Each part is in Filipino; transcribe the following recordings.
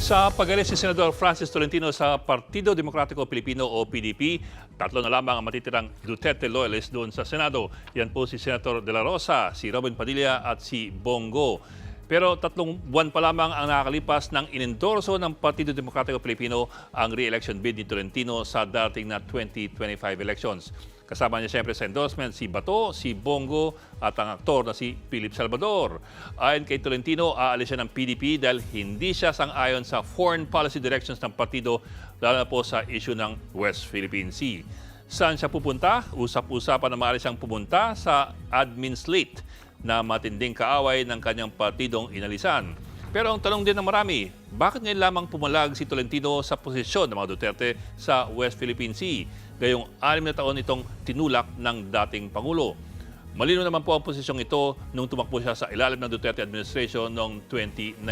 Sa pag-alis si Senador Francis Tolentino sa Partido Demokratiko Pilipino o PDP, tatlo na lamang ang matitirang Duterte loyalist doon sa Senado. Yan po si Senator De La Rosa, si Robin Padilla at si Bongo. Pero 3 buwan pa lamang ang nakakalipas nang inendorso ng Partido Demokratiko Pilipino ang re-election bid ni Tolentino sa dating na 2025 elections. Kasama niya siyempre sa endorsement si Bato, si Bongo at ang aktor na si Philip Salvador. Ayon kay Tolentino, aalis siya ng PDP dahil hindi siya sang-ayon sa foreign policy directions ng partido, lalo na po sa issue ng West Philippine Sea. Saan siya pupunta? Usap-usapan na maaari siyang pumunta sa admin slate na matinding kaaway ng kanyang partidong inalisan. Pero ang tanong din ng marami, bakit ngayon lamang pumalag si Tolentino sa posisyon ng mga Duterte sa West Philippine Sea? Gayong 6 na taon itong tinulak ng dating Pangulo. Malino naman po ang posisyong ito nung tumakbo siya sa ilalim ng Duterte administration noong 2019.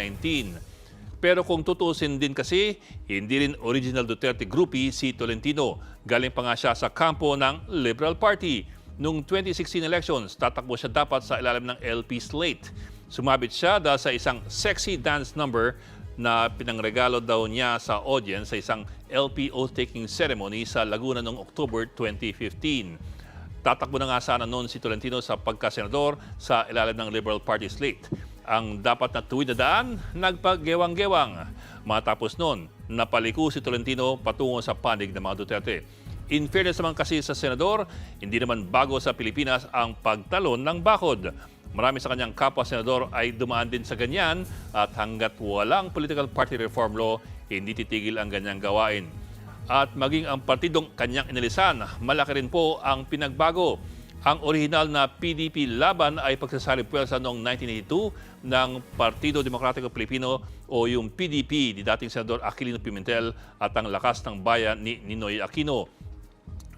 Pero kung tutusin din kasi, hindi rin original Duterte groupie si Tolentino. Galing pa nga siya sa kampo ng Liberal Party. Noong 2016 elections, tatakbo siya dapat sa ilalim ng LP slate. Sumabit siya dahil sa isang sexy dance number na pinangregalo daw niya sa audience sa isang LP oath-taking ceremony sa Laguna noong October 2015. Tatakbo na nga sana noon si Tolentino sa pagkasenador sa ilalim ng Liberal Party slate. Ang dapat na tuwid na daan, nagpaggewang-gewang. Matapos noon, napaliko si Tolentino patungo sa panig ng mga Duterte. In fairness naman kasi sa senador, hindi naman bago sa Pilipinas ang pagtalon ng bakod. Marami sa kanyang kapwa-senador ay dumaan din sa ganyan at hanggat walang political party reform law, hindi titigil ang ganyang gawain. At maging ang partidong kanyang inalisan, malaki rin po ang pinagbago. Ang orihinal na PDP laban ay pagsasalib puwersa noong 1982 ng Partido Demokratiko Pilipino o yung PDP ni dating Senador Aquilino Pimentel at ang Lakas ng Bayan ni Ninoy Aquino.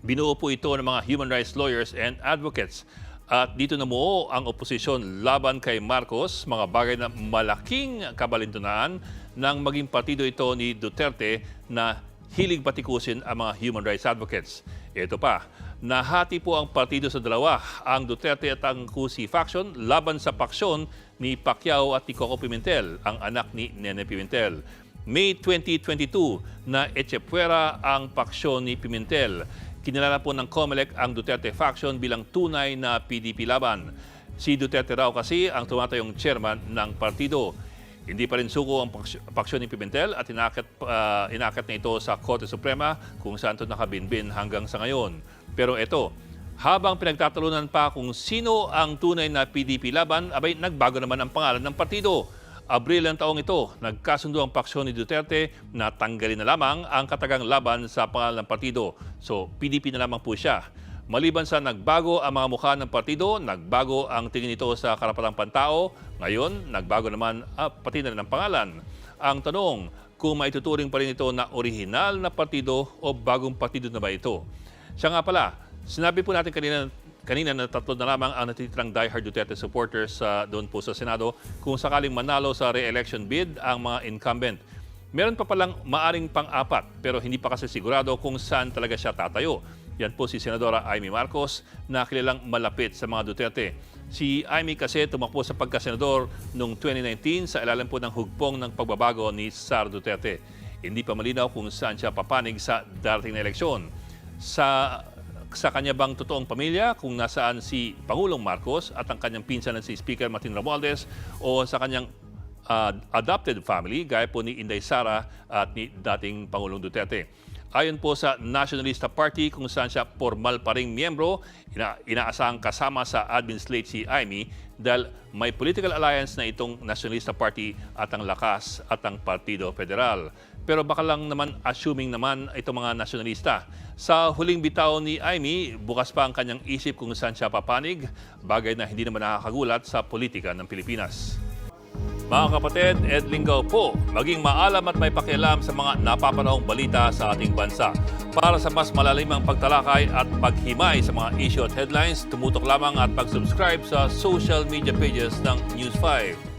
Binuo po ito ng mga human rights lawyers and advocates. At dito namuo ang oposisyon laban kay Marcos, mga bagay na malaking kabalintunaan nang maging partido ito ni Duterte na hilig batikusin ang mga human rights advocates. Ito pa, nahati po ang partido sa dalawa, ang Duterte at ang Cusi faction laban sa paksyon ni Pacquiao at ni Coco Pimentel, ang anak ni Nene Pimentel. May 2022 na etsepuera ang paksyon ni Pimentel. Kinilala po ng COMELEC ang Duterte faction bilang tunay na PDP laban. Si Duterte raw kasi ang tumatayong chairman ng partido. Hindi pa rin suko ang paksyon ni Pimentel at inakyat na ito sa Korte Suprema kung saan ito nakabinbin hanggang sa ngayon. Pero ito, habang pinagtatalunan pa kung sino ang tunay na PDP laban, abay nagbago naman ang pangalan ng partido. Abril ng taong ito, nagkasundo ang paksyon ni Duterte na tanggalin na lamang ang katagang laban sa pangalan ng partido. So, PDP na lamang po siya. Maliban sa nagbago ang mga mukha ng partido, nagbago ang tingin nito sa karapatang pantao, ngayon, nagbago naman pati na rin ang pangalan. Ang tanong, kung maituturing pa rin ito na orihinal na partido o bagong partido na ba ito? Siya nga pala, sinabi po natin kanina na 3 na lamang ang natitirang diehard Duterte supporters doon po sa Senado kung sakaling manalo sa re-election bid ang mga incumbent. Meron pa palang maaring pang-4 pero hindi pa kasi sigurado kung saan talaga siya tatayo. Yan po si Senadora Amy Marcos na kilalang malapit sa mga Duterte. Si Amy kasi tumakbo sa pagkasenador noong 2019 sa ilalim po ng hugpong ng pagbabago ni Sara Duterte. Hindi pa malinaw kung saan siya papanig sa darating na eleksyon. Sa kanya bang totoong pamilya kung nasaan si Pangulong Marcos at ang kanyang pinsan na si Speaker Martin Romualdez o sa kanyang adopted family gaya po ni Inday Sara at ni dating Pangulong Duterte. Ayon po sa Nationalista Party kung saan siya formal pa ring miyembro, inaasahang kasama sa admin slate si Amy dahil may political alliance na itong Nationalista Party at ang Lakas at ang Partido Federal. Pero baka lang naman assuming naman itong mga nasyonalista. Sa huling bitaw ni Amy, bukas pa ang kanyang isip kung saan siya papanig, bagay na hindi naman nakakagulat sa politika ng Pilipinas. Mga kapatid, Ed Lingaw po, maging maalam at may pakialam sa mga napapanahong balita sa ating bansa. Para sa mas malalimang pagtalakay at paghimay sa mga issue at headlines, tumutok lamang at mag-subscribe sa social media pages ng News 5.